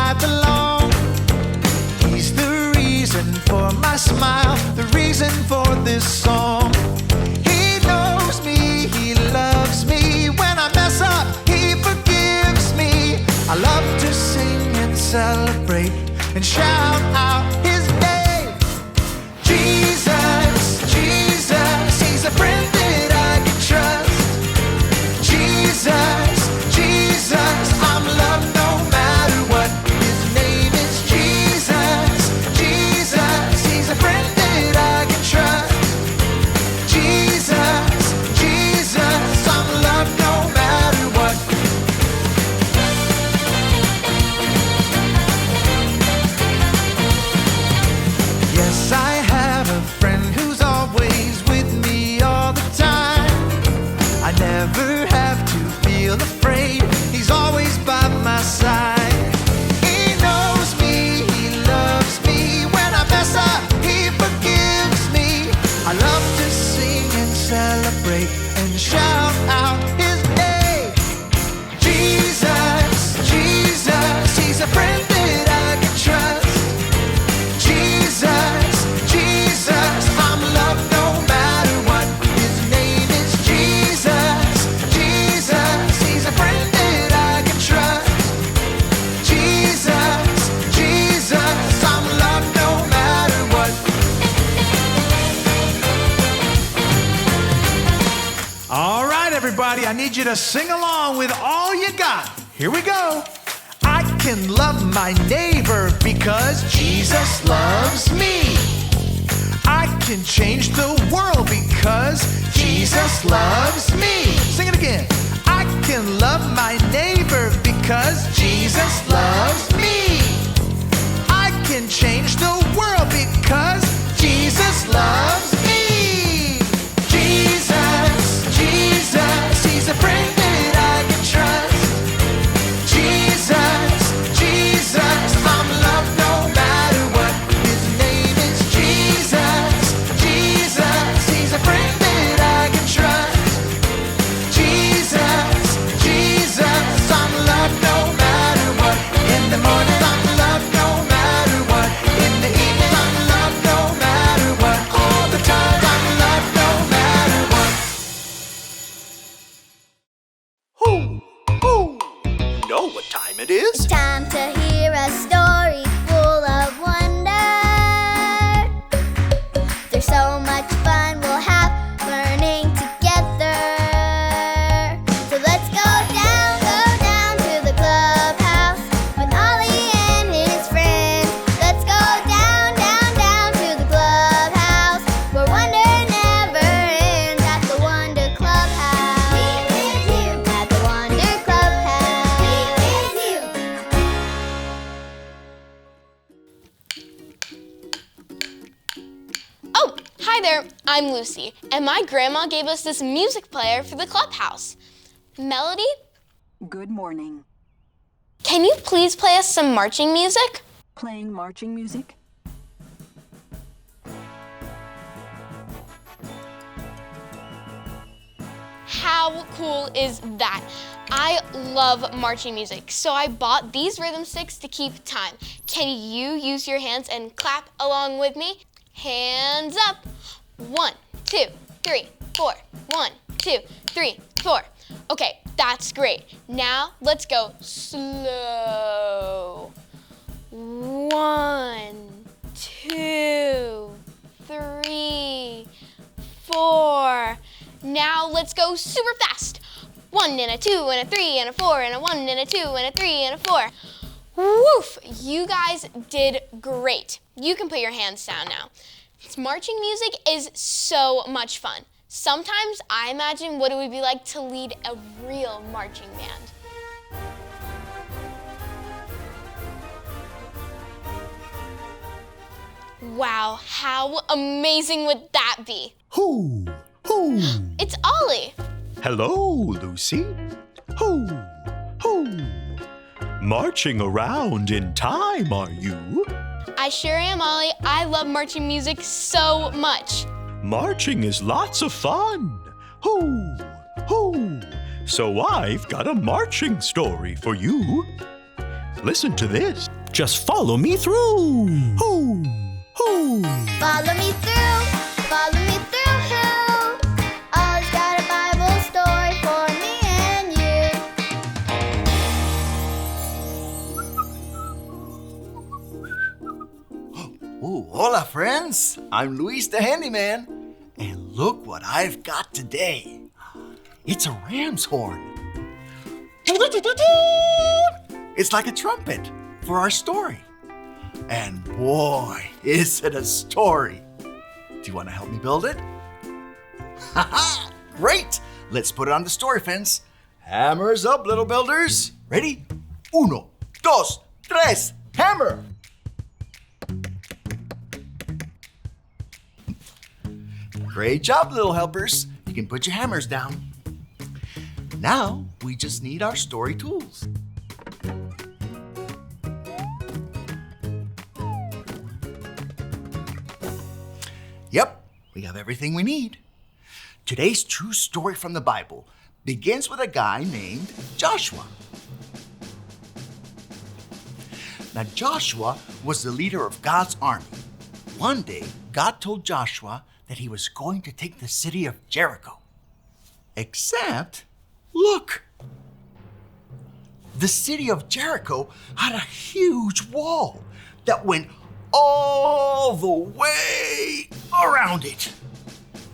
I belong. He's the reason for my smile, the reason for this song. He knows me, he loves me. When I mess up, he forgives me. I love to sing and celebrate and shout out his name. Jesus, Jesus, he's a friend that I can trust. Jesus, Jesus, I'm loved no matter what. His name is Jesus, Jesus, he's a friend that I can trust. Jesus, Jesus, I'm loved no matter what. Yes, I have a friend who's always with me all the time. I never have to feel afraid. He's always by my side. He knows me, he loves me. When I mess up, he forgives me. I love to sing and celebrate and shout out his name. Jesus, Jesus, he's a friend that I can trust. Jesus, Jesus, I'm loved no matter what. His name is Jesus, Jesus, he's a friend that I can trust. Jesus, Jesus, I'm loved no matter what. All right, everybody, I need you to sing along with all you got. Here we go. I can love my neighbor because Jesus loves me. I can change the world because Jesus loves me. Sing it again. I can love my neighbor because Jesus loves me. I can change the world because Jesus loves me. Jesus, Jesus, he's a friend that I can trust. Jesus, Jesus, I'm loved no matter what. His name is Jesus, Jesus, he's a friend that I can trust. Jesus, Jesus, I'm loved no matter what. In the morning I'm loved no matter what. In the evening I'm loved no matter what. All the time I'm loved no matter what. Who know what time it is? It's time to hear a story full of wonder. There's so much fun we'll have learning together. So let's go down to the clubhouse with Ollie and his friends. Let's go down to the clubhouse where wonder never ends at the Wonder Clubhouse. Meet with you at the Wonder Clubhouse. Meet with you. Oh, hi there, I'm Lucy, and my grandma gave us this music player for the clubhouse. Melody, Good morning. can you please play us some marching music? Playing marching music? How cool is that? I love marching music, so I bought these rhythm sticks to keep time. Can you use your hands and clap along with me? Hands up. 1, 2, 3, 4. 1, 2, 3, 4. Okay, that's great. Now let's go slow. 1, 2, 3, 4. Now let's go super fast. 1 and a 2 and a 3 and a 4 and a 1 and a 2 and a 3 and a 4. Woof! You guys did great. You can put your hands down now. Marching music is so much fun. Sometimes I imagine what it would be like to lead a real marching band. Wow, how amazing would that be? Who? It's Ollie. Hello, Lucy. Who? Marching around in time, are you? I sure am, Ollie. I love marching music so much. Marching is lots of fun. Who? So I've got a marching story for you. Listen to this. Just follow me through. Hoo, hoo. Follow me through, follow me through, who? Ollie's got a Bible story for me and you. Oh, hola, friends. I'm Luis the Handyman. And look what I've got today. It's a ram's horn. It's like a trumpet for our story. And boy, is it a story. Do you want to help me build it? Haha, great. Let's put it on the story fence. Hammers up, little builders. Ready? Uno, dos, tres, hammer. Great job, little helpers. You can put your hammers down. Now, we just need our story tools. Yep, we have everything we need. Today's true story from the Bible begins with a guy named Joshua. Now, Joshua was the leader of God's army. One day, God told Joshua that he was going to take the city of Jericho. Except, look, the city of Jericho had a huge wall that went all the way around it.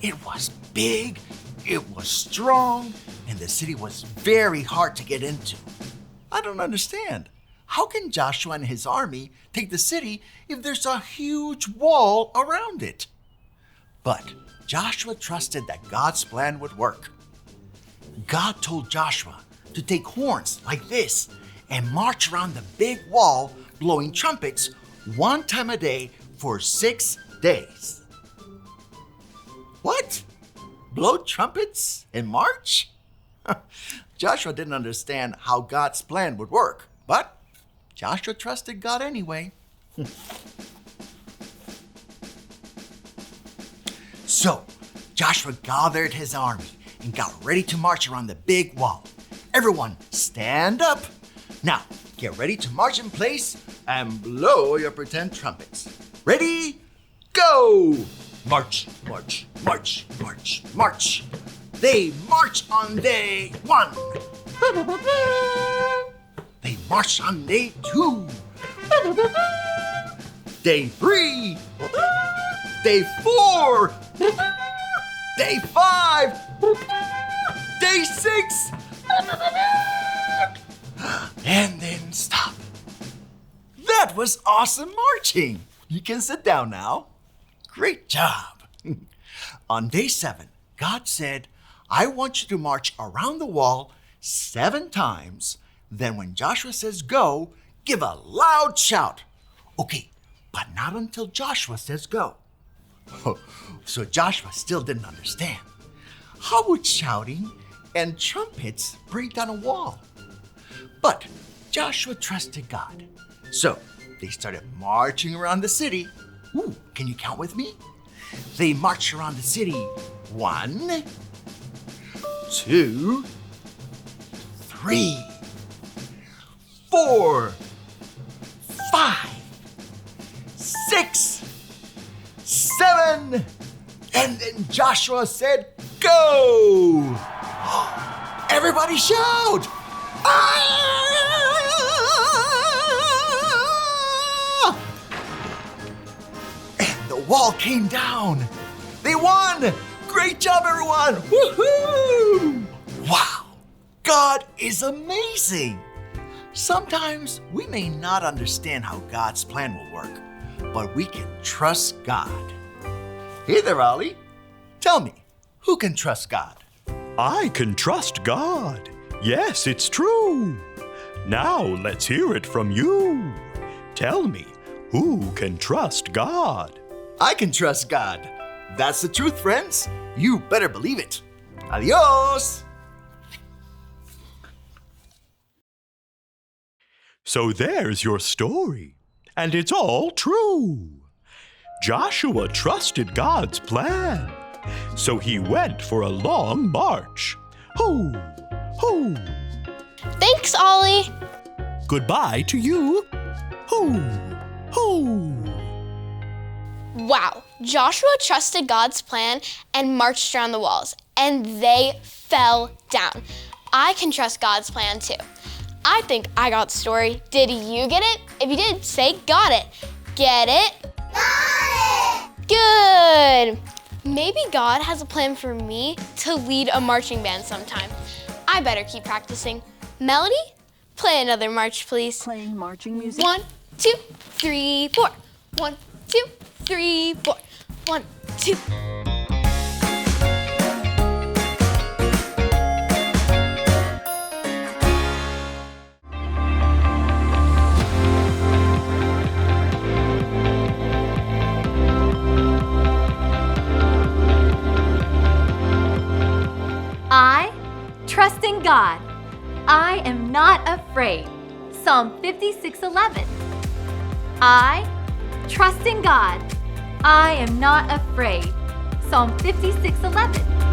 It was big, it was strong, and the city was very hard to get into. I don't understand. How can Joshua and his army take the city if there's a huge wall around it? But Joshua trusted that God's plan would work. God told Joshua to take horns like this and march around the big wall blowing trumpets one time a day for 6 days. What? Blow trumpets and march? Joshua didn't understand how God's plan would work, but Joshua trusted God anyway. So, Joshua gathered his army and got ready to march around the big wall. Everyone, stand up. Now, get ready to march in place and blow your pretend trumpets. Ready? Go! March, march, march, march, march. They march on day 1. They march on day 2. Day 3. Day 4. Day 5. Day 6. And then stop. That was awesome marching. You can sit down now. Great job. On day 7, God said, I want you to march around the wall 7 times. Then when Joshua says go, give a loud shout. Okay, but not until Joshua says go. So Joshua still didn't understand. How would shouting and trumpets break down a wall? But Joshua trusted God. So they started marching around the city. Ooh, can you count with me? They marched around the city 1, 2, 3, 4, 5, 6, 7, and then Joshua said, go! Everybody shout! Ah! And the wall came down. They won! Great job, everyone! Woohoo! Wow! God is amazing! Sometimes we may not understand how God's plan will work, but we can trust God. Hey there, Ollie. Tell me, who can trust God? I can trust God. Yes, it's true. Now let's hear it from you. Tell me, who can trust God? I can trust God. That's the truth, friends. You better believe it. Adios! So there's your story, and it's all true. Joshua trusted God's plan, so he went for a long march. Hoo, hoo. Thanks, Ollie. goodbye to you. Hoo, hoo. Wow, Joshua trusted God's plan and marched around the walls, and they fell down. I can trust God's plan too. I think I got the story. Did you get it? If you did, say got it. Get it? Got it! Good. Maybe God has a plan for me to lead a marching band sometime. I better keep practicing. Melody, play another march, please. Playing marching music. 1, 2, 3, 4. 1, 2, 3, 4. 1, 2. I trust in God. I am not afraid. Psalm 56:11. I trust in God. I am not afraid. Psalm 56:11.